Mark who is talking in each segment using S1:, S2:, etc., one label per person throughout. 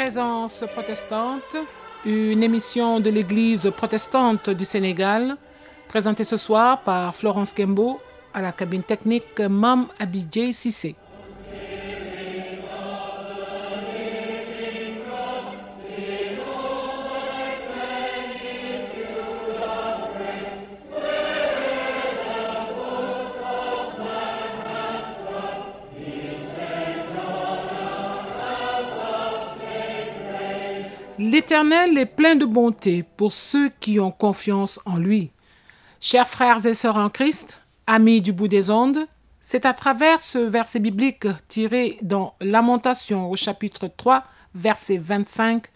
S1: Présence protestante, une émission de l'Église protestante du Sénégal, présentée ce soir par Florence Kembo, à la cabine technique Mam Abidjay Sissé. L'Éternel est plein de bonté pour ceux qui ont confiance en lui. Chers frères et sœurs en Christ, amis du bout des ondes, c'est à travers ce verset biblique tiré dans Lamentation au chapitre 3, verset 25,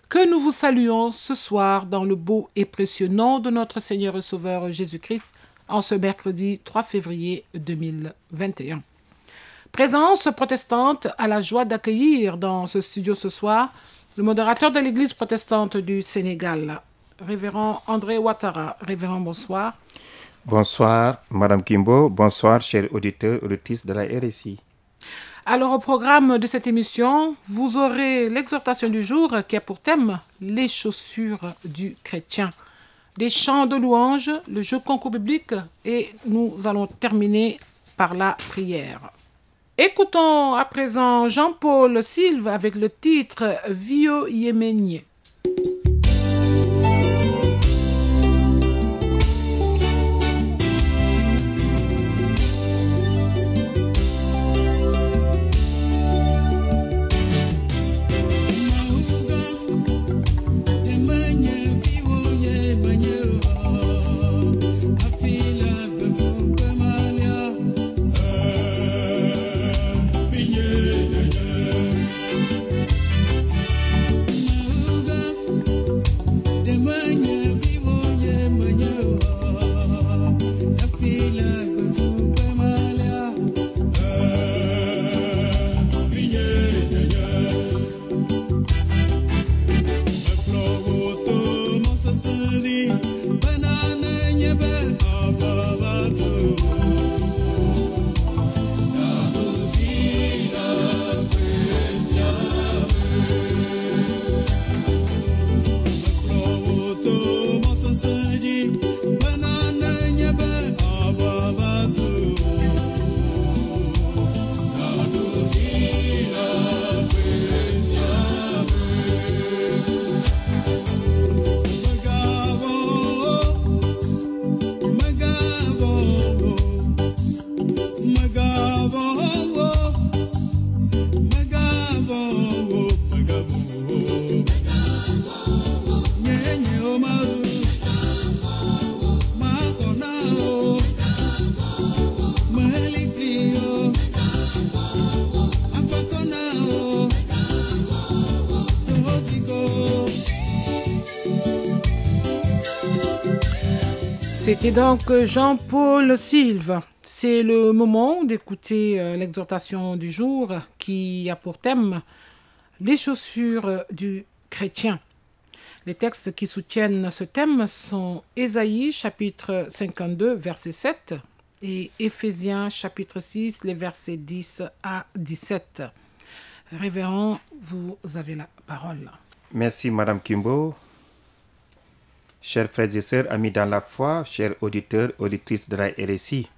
S1: que nous vous saluons ce soir dans le beau et précieux nom de notre Seigneur et Sauveur Jésus-Christ en ce mercredi 3 février 2021. Présence protestante a la joie d'accueillir dans ce studio ce soir le modérateur de l'Église protestante du Sénégal, Révérend André Ouattara. Révérend, bonsoir.
S2: Bonsoir, Madame Kimbo. Bonsoir, chers auditeurs, auditrices de la RSI.
S1: Alors, au programme de cette émission, vous aurez l'exhortation du jour qui a pour thème les chaussures du chrétien, des chants de louanges, le jeu concours biblique et nous allons terminer par la prière. Écoutons à présent Jean-Paul Silve avec le titre « Vio Yéménier ». C'était donc Jean-Paul Silve. C'est le moment d'écouter l'exhortation du jour qui a pour thème les chaussures du chrétien. Les textes qui soutiennent ce thème sont Ésaïe chapitre 52 verset 7 et Éphésiens chapitre 6 les versets 10 à 17. Révérend, vous avez la parole.
S2: Merci, Madame Kimbo. Chers frères et sœurs, amis dans la foi, chers auditeurs, auditrices de la RSI,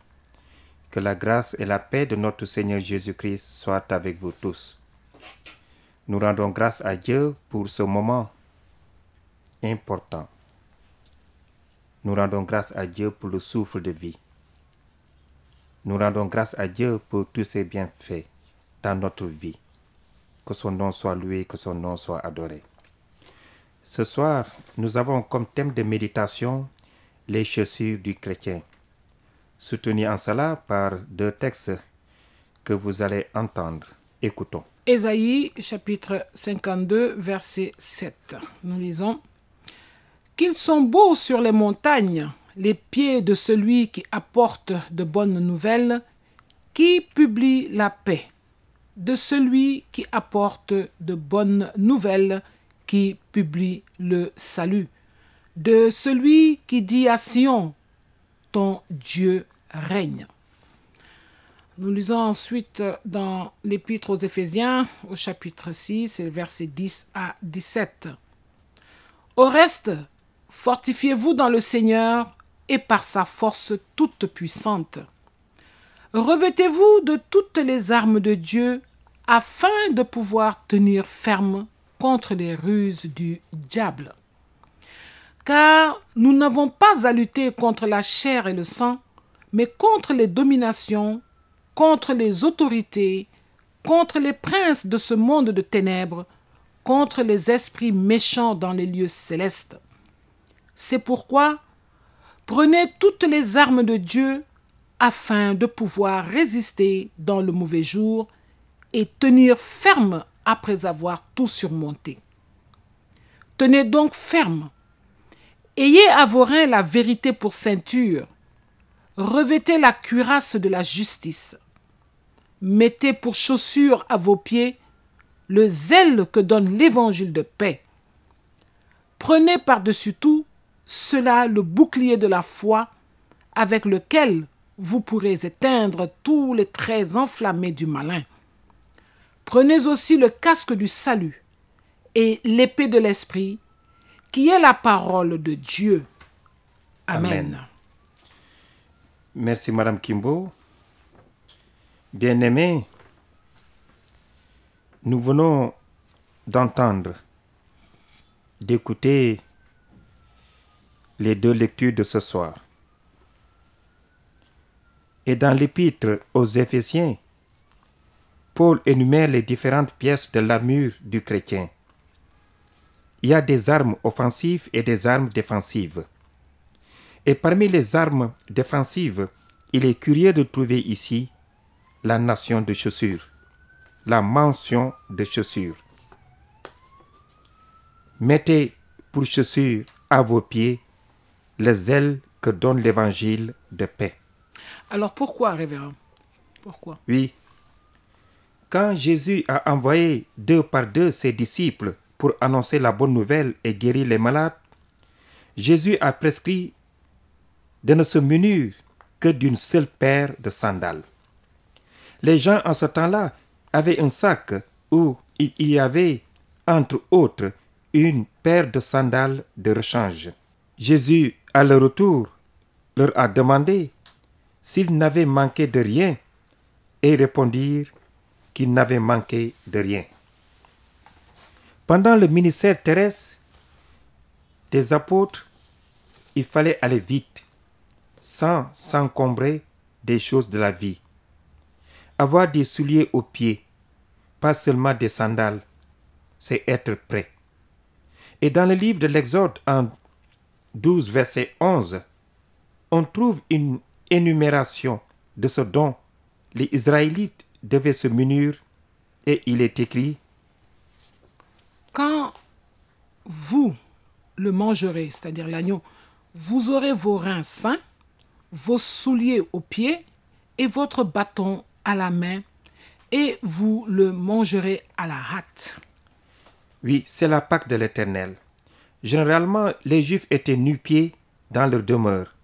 S2: que la grâce et la paix de notre Seigneur Jésus-Christ soient avec vous tous. Nous rendons grâce à Dieu pour ce moment important. Nous rendons grâce à Dieu pour le souffle de vie. Nous rendons grâce à Dieu pour tous ses bienfaits dans notre vie. Que son nom soit loué, que son nom soit adoré. Ce soir, nous avons comme thème de méditation les chaussures du chrétien, soutenu en cela par deux textes que vous allez entendre. Écoutons.
S1: Ésaïe, chapitre 52, verset 7. Nous lisons « Qu'ils sont beaux sur les montagnes, les pieds de celui qui apporte de bonnes nouvelles, qui publie la paix, de celui qui apporte de bonnes nouvelles, qui publie le salut, de celui qui dit à Sion, ton Dieu règne. » Nous lisons ensuite dans l'Épître aux Éphésiens, au chapitre 6, versets 10 à 17. Au reste, fortifiez-vous dans le Seigneur et par sa force toute puissante. Revêtez-vous de toutes les armes de Dieu afin de pouvoir tenir ferme contre les ruses du diable. Car nous n'avons pas à lutter contre la chair et le sang, mais contre les dominations, contre les autorités, contre les princes de ce monde de ténèbres, contre les esprits méchants dans les lieux célestes. C'est pourquoi prenez toutes les armes de Dieu afin de pouvoir résister dans le mauvais jour et tenir ferme après avoir tout surmonté. Tenez donc ferme. Ayez à vos reins la vérité pour ceinture. Revêtez la cuirasse de la justice. Mettez pour chaussure à vos pieds le zèle que donne l'évangile de paix. Prenez par-dessus tout cela le bouclier de la foi avec lequel vous pourrez éteindre tous les traits enflammés du malin. Prenez aussi le casque du salut et l'épée de l'esprit, qui est la parole de Dieu. Amen.
S2: Merci Madame Kimbo. Bien-aimés, nous venons d'entendre, d'écouter les deux lectures de ce soir. Et dans l'épître aux Éphésiens, Paul énumère les différentes pièces de l'armure du chrétien. Il y a des armes offensives et des armes défensives. Et parmi les armes défensives, il est curieux de trouver ici la nation de chaussures, la mention de chaussures. Mettez pour chaussures à vos pieds le zèle que donne l'évangile de paix.
S1: Alors pourquoi, révérend? Pourquoi?
S2: Oui. Quand Jésus a envoyé 2 par 2 ses disciples pour annoncer la bonne nouvelle et guérir les malades, Jésus a prescrit de ne se munir que d'une seule paire de sandales. Les gens en ce temps-là avaient un sac où il y avait, entre autres, une paire de sandales de rechange. Jésus, à leur retour, leur a demandé s'ils n'avaient manqué de rien, et ils répondirent qu'ils n'avaient manqué de rien. Pendant le ministère terrestre des apôtres, il fallait aller vite, sans s'encombrer des choses de la vie. Avoir des souliers aux pieds, pas seulement des sandales, c'est être prêt. Et dans le livre de l'Exode, en 12, verset 11, on trouve une énumération de ce dont les Israélites devaient se munir, et il est écrit:
S1: Quand vous le mangerez, c'est-à-dire l'agneau, vous aurez vos reins sains, vos souliers aux pieds et votre bâton à la main, et vous le mangerez à la hâte.
S2: Oui, c'est la Pâque de l'Éternel. Généralement, les Juifs étaient nu-pieds dans leur demeure,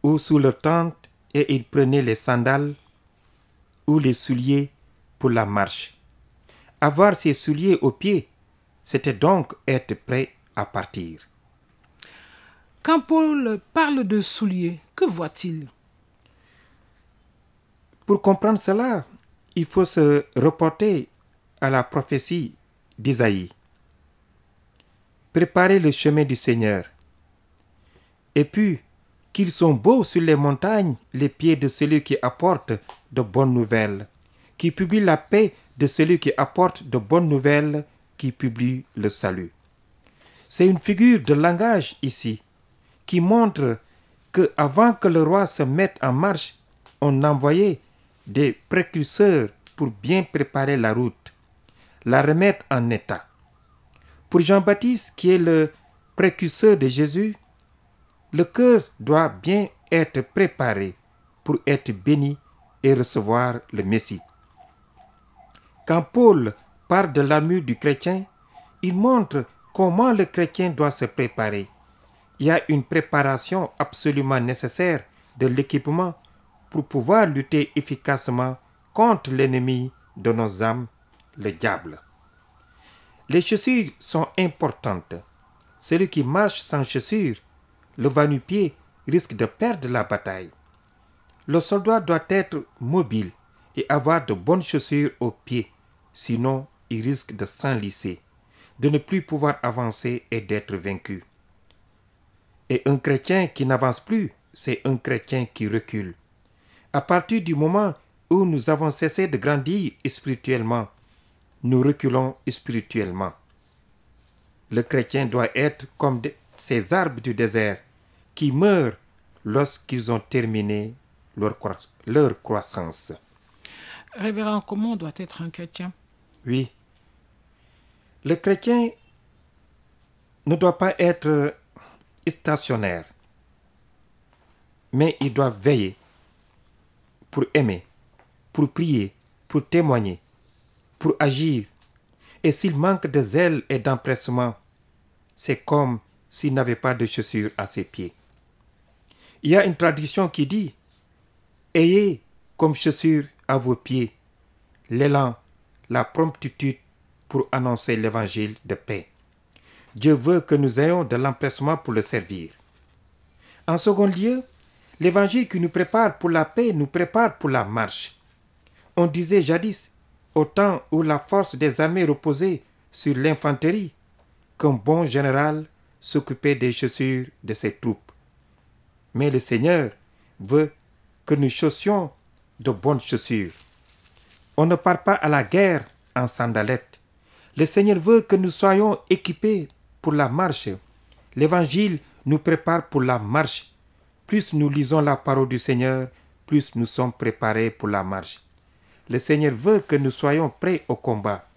S2: ou sous leur tente, et ils prenaient les sandales ou les souliers pour la marche. Avoir ces souliers aux pieds, c'était donc être prêt à partir.
S1: Quand Paul parle de souliers, que voit-il?
S2: Pour comprendre cela, il faut se reporter à la prophétie d'Isaïe. Préparez le chemin du Seigneur. Et puis, qu'ils sont beaux sur les montagnes les pieds de celui qui apporte de bonnes nouvelles, qui publie la paix de celui qui apporte de bonnes nouvelles, qui publie le salut. C'est une figure de langage ici, qui montre que avant que le roi se mette en marche, on envoyait des précurseurs pour bien préparer la route, la remettre en état. Pour Jean-Baptiste, qui est le précurseur de Jésus, le cœur doit bien être préparé pour être béni et recevoir le Messie. Quand Paul parle de l'armure du chrétien, il montre comment le chrétien doit se préparer. Il y a une préparation absolument nécessaire de l'équipement pour pouvoir lutter efficacement contre l'ennemi de nos âmes, le diable. Les chaussures sont importantes. Celui qui marche sans chaussures, le va-nu-pied, risque de perdre la bataille. Le soldat doit être mobile et avoir de bonnes chaussures aux pieds, sinon il risque de s'enlisser, de ne plus pouvoir avancer et d'être vaincu. Et un chrétien qui n'avance plus, c'est un chrétien qui recule. À partir du moment où nous avons cessé de grandir spirituellement, nous reculons spirituellement. Le chrétien doit être comme ces arbres du désert qui meurent lorsqu'ils ont terminé leur croissance.
S1: Révérend, comment doit être un chrétien?
S2: Oui. Le chrétien ne doit pas être stationnaire, mais il doit veiller pour aimer, pour prier, pour témoigner, pour agir. Et s'il manque de zèle et d'empressement, c'est comme s'il n'avait pas de chaussures à ses pieds. Il y a une tradition qui dit « Ayez comme chaussures à vos pieds l'élan, la promptitude pour annoncer l'évangile de paix. » Dieu veut que nous ayons de l'empressement pour le servir. En second lieu, l'évangile qui nous prépare pour la paix nous prépare pour la marche. On disait jadis, au temps où la force des armées reposait sur l'infanterie, qu'un bon général s'occupait des chaussures de ses troupes. Mais le Seigneur veut que nous chaussions de bonnes chaussures. On ne part pas à la guerre en sandalettes. Le Seigneur veut que nous soyons équipés pour la marche. L'Évangile nous prépare pour la marche. Plus nous lisons la parole du Seigneur, plus nous sommes préparés pour la marche. Le Seigneur veut que nous soyons prêts au combat.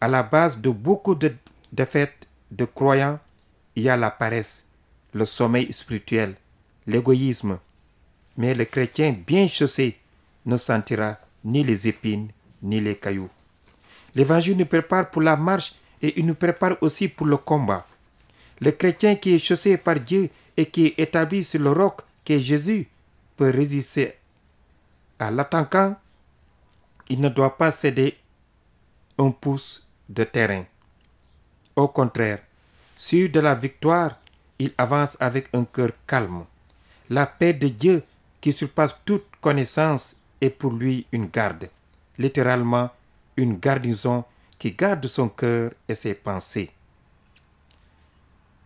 S2: À la base de beaucoup de défaites de croyants, il y a la paresse, le sommeil spirituel, l'égoïsme. Mais le chrétien bien chaussé ne sentira ni les épines ni les cailloux. L'Évangile nous prépare pour la marche et il nous prépare aussi pour le combat. Le chrétien qui est chaussé par Dieu et qui est établi sur le roc qui est Jésus peut résister à l'attaquant. Il ne doit pas céder un pouce de terrain. Au contraire, sûr de la victoire, il avance avec un cœur calme. La paix de Dieu qui surpasse toute connaissance est pour lui une garde, littéralement une garnison qui garde son cœur et ses pensées.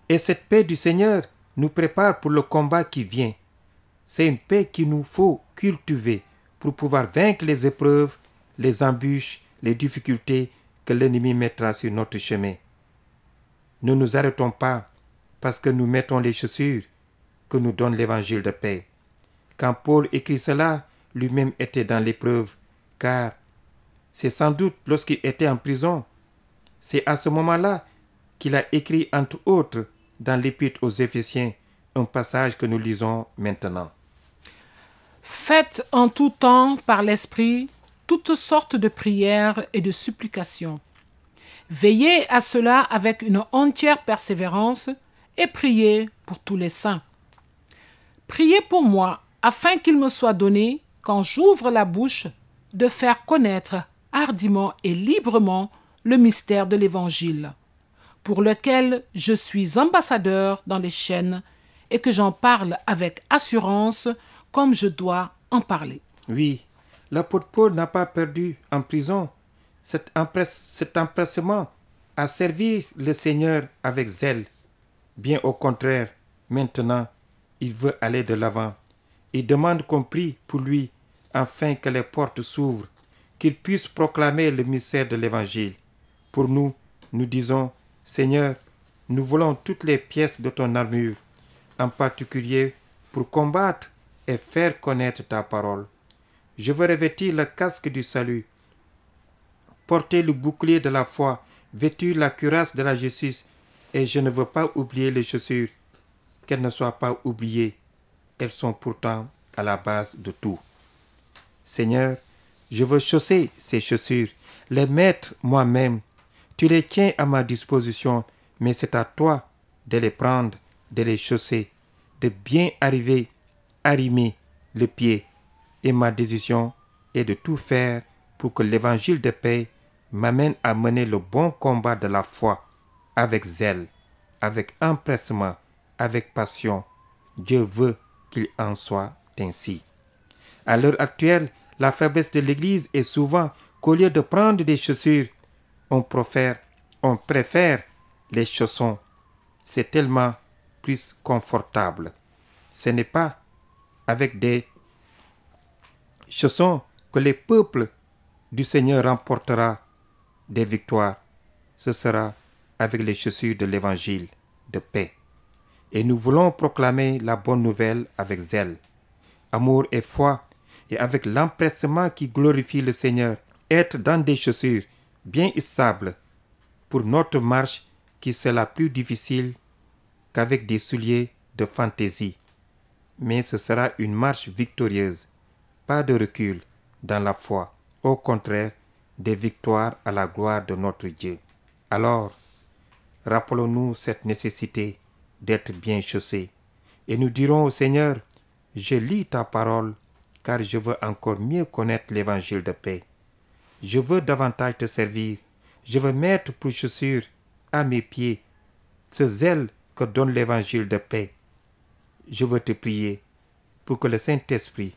S2: Et cette paix du Seigneur nous prépare pour le combat qui vient. C'est une paix qu'il nous faut cultiver pour pouvoir vaincre les épreuves, les embûches, les difficultés que l'ennemi mettra sur notre chemin. Ne nous arrêtons pas parce que nous mettons les chaussures que nous donne l'évangile de paix. Quand Paul écrit cela, lui-même était dans l'épreuve, car c'est sans doute lorsqu'il était en prison. C'est à ce moment-là qu'il a écrit, entre autres, dans l'Épître aux Éphésiens, un passage que nous lisons maintenant.
S1: Faites en tout temps par l'Esprit toutes sortes de prières et de supplications. Veillez à cela avec une entière persévérance et priez pour tous les saints. Priez pour moi afin qu'il me soit donné, quand j'ouvre la bouche, de faire connaître hardiment et librement le mystère de l'Évangile, pour lequel je suis ambassadeur dans les chaînes et que j'en parle avec assurance comme je dois en parler.
S2: Oui, l'apôtre Paul n'a pas perdu en prison cet empressement à servir le Seigneur avec zèle. Bien au contraire, maintenant, il veut aller de l'avant. Il demande qu'on prie pour lui afin que les portes s'ouvrent, qu'il puisse proclamer le mystère de l'Évangile. Pour nous, nous disons, Seigneur, nous voulons toutes les pièces de ton armure, en particulier pour combattre et faire connaître ta parole. Je veux revêtir le casque du salut, porter le bouclier de la foi, vêtir la cuirasse de la justice, et je ne veux pas oublier les chaussures. Qu'elles ne soient pas oubliées, elles sont pourtant à la base de tout. Seigneur, je veux chausser ces chaussures, les mettre moi-même. Tu les tiens à ma disposition, mais c'est à toi de les prendre, de les chausser, de bien arrimer le pied. Et ma décision et de tout faire pour que l'évangile de paix m'amène à mener le bon combat de la foi avec zèle, avec empressement, avec passion. Dieu veut qu'il en soit ainsi. À l'heure actuelle, la faiblesse de l'Église est souvent qu'au lieu de prendre des chaussures, on préfère les chaussons. C'est tellement plus confortable. Ce n'est pas avec des chaussons que les peuples du Seigneur remportera des victoires. Ce sera avec les chaussures de l'évangile de paix. Et nous voulons proclamer la bonne nouvelle avec zèle, amour et foi, et avec l'empressement qui glorifie le Seigneur, être dans des chaussures bien stables pour notre marche qui sera plus difficile qu'avec des souliers de fantaisie. Mais ce sera une marche victorieuse, pas de recul dans la foi, au contraire, des victoires à la gloire de notre Dieu. Alors, rappelons-nous cette nécessité d'être bien chaussés, et nous dirons au Seigneur, je lis ta parole, car je veux encore mieux connaître l'évangile de paix. Je veux davantage te servir, je veux mettre pour chaussure à mes pieds ce zèle que donne l'évangile de paix. Je veux te prier pour que le Saint-Esprit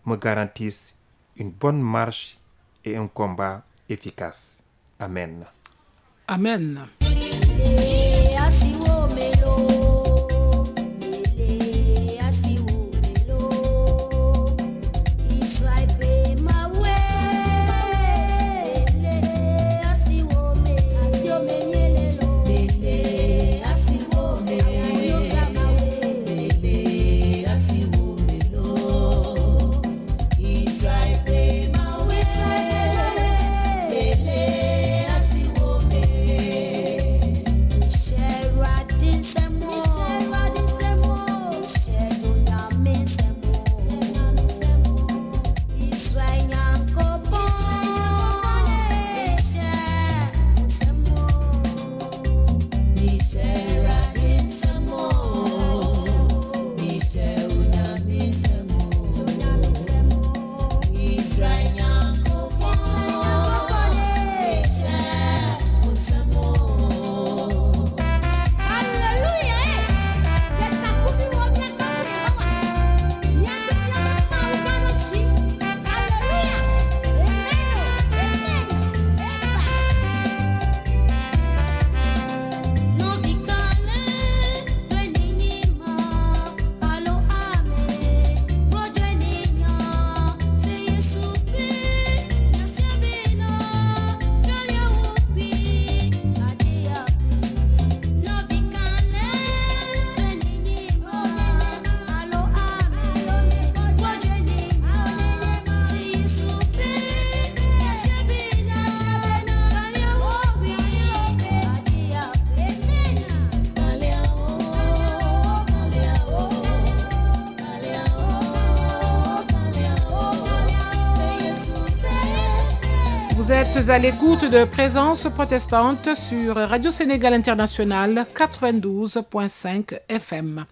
S2: me garantisse une bonne marche et un combat efficace. Amen.
S1: Amen. Vous êtes à l'écoute de Présence protestante sur Radio Sénégal International 92.5 FM.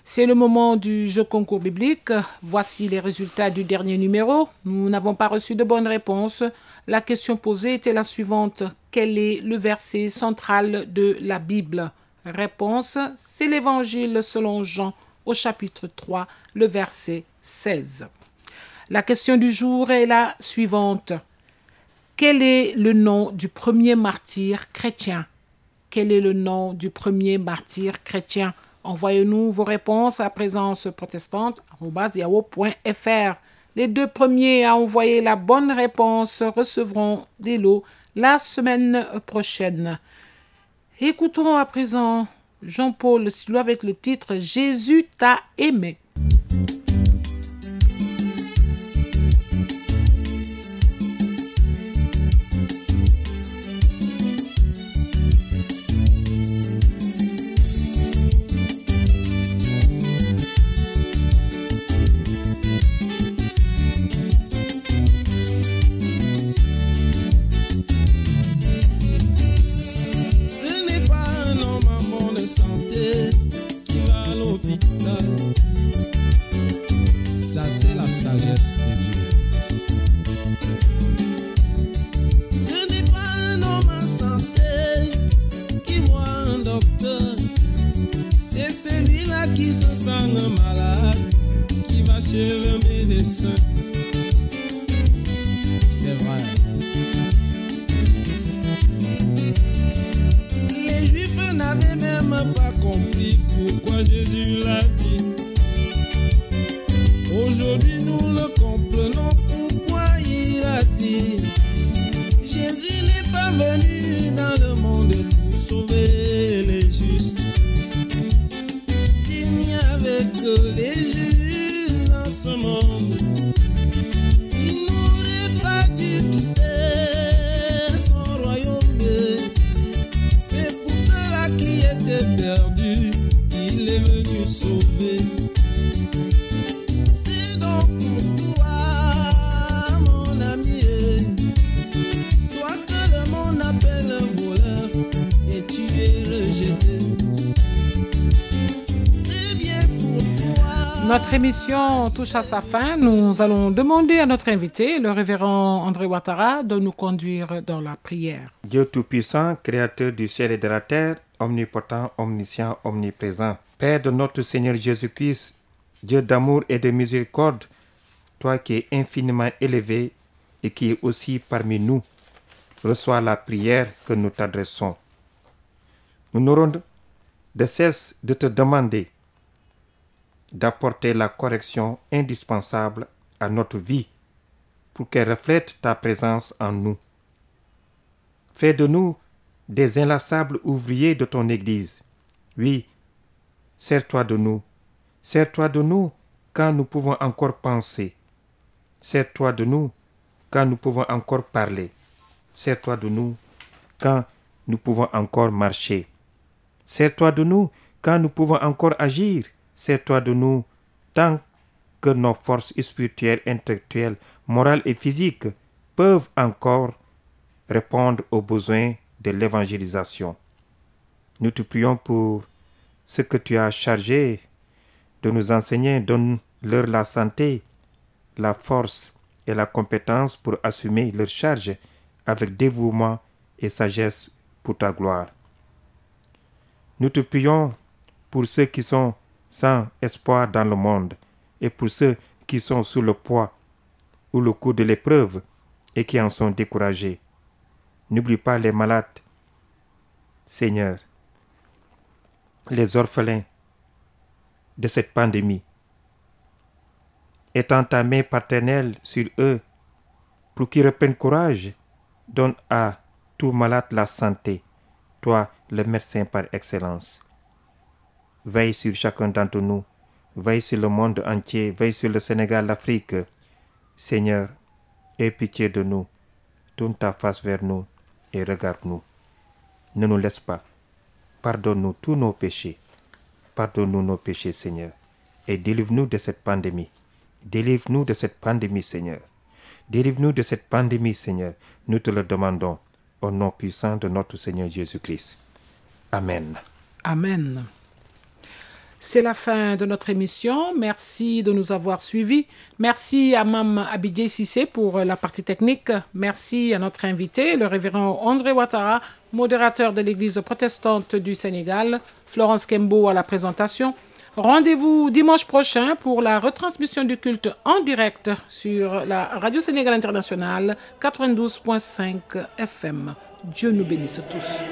S1: C'est le moment du jeu concours biblique. Voici les résultats du dernier numéro. Nous n'avons pas reçu de bonnes réponses. La question posée était la suivante. Quel est le verset central de la Bible? Réponse, c'est l'Évangile selon Jean au chapitre 3, le verset 16. La question du jour est la suivante. Quel est le nom du premier martyr chrétien? Quel est le nom du premier martyr chrétien? Envoyez-nous vos réponses à présenceprotestante@yahoo.fr. Les deux premiers à envoyer la bonne réponse recevront des lots la semaine prochaine. Écoutons à présent Jean-Paul Silo avec le titre « Jésus t'a aimé ».
S3: Ça, c'est la sagesse de Dieu. C'est celui-là qui se sent malade, qui va chez le médecin. C'est vrai. Les Juifs n'avaient même pas compris pourquoi Jésus l'a dit. Aujourd'hui nous le comprenons pourquoi il a dit. Jésus n'est pas venu dans le monde pour sauver les justes. S'il n'y avait que les justes dans ce monde, il n'aurait pas dû quitter son royaume. C'est pour cela qu'il était perdu, il est venu sauver. C'est donc pour toi, mon ami, toi que le monde appelle un voleur, et tu es rejeté. C'est bien pour toi.
S1: Notre émission touche à sa fin. Nous allons demander à notre invité, le révérend André Ouattara, de nous conduire dans la prière.
S2: Dieu Tout-Puissant, Créateur du ciel et de la terre, omnipotent, omniscient, omniprésent, Père de notre Seigneur Jésus-Christ, Dieu d'amour et de miséricorde, toi qui es infiniment élevé et qui es aussi parmi nous, reçois la prière que nous t'adressons. Nous n'aurons de cesse de te demander d'apporter la correction indispensable à notre vie pour qu'elle reflète ta présence en nous. Fais de nous des inlassables ouvriers de ton Église. Oui, sers-toi de nous. Sers-toi de nous quand nous pouvons encore penser. Sers-toi de nous quand nous pouvons encore parler. Sers-toi de nous quand nous pouvons encore marcher. Sers-toi de nous quand nous pouvons encore agir. Sers-toi de nous tant que nos forces spirituelles, intellectuelles, morales et physiques peuvent encore répondre aux besoins de l'évangélisation. Nous te prions pour ce que tu as chargé de nous enseigner. Donne-leur la santé, la force et la compétence pour assumer leur charge avec dévouement et sagesse pour ta gloire. Nous te prions pour ceux qui sont sans espoir dans le monde et pour ceux qui sont sous le poids ou le coup de l'épreuve et qui en sont découragés. N'oublie pas les malades, Seigneur, les orphelins de cette pandémie. Étends ta main paternelle sur eux pour qu'ils reprennent courage. Donne à tout malade la santé, toi le médecin par excellence. Veille sur chacun d'entre nous, veille sur le monde entier, veille sur le Sénégal, l'Afrique. Seigneur, aie pitié de nous, tourne ta face vers nous et regarde-nous. Ne nous laisse pas. Pardonne-nous tous nos péchés. Pardonne-nous nos péchés, Seigneur, et délivre-nous de cette pandémie. Délivre-nous de cette pandémie, Seigneur. Délivre-nous de cette pandémie, Seigneur. Nous te le demandons au nom puissant de notre Seigneur Jésus-Christ. Amen.
S1: Amen. C'est la fin de notre émission. Merci de nous avoir suivis. Merci à Mme Abidjé Sissé pour la partie technique. Merci à notre invité, le révérend André Ouattara, modérateur de l'Église protestante du Sénégal, Florence Kembo à la présentation. Rendez-vous dimanche prochain pour la retransmission du culte en direct sur la Radio Sénégal Internationale 92.5 FM. Dieu nous bénisse tous.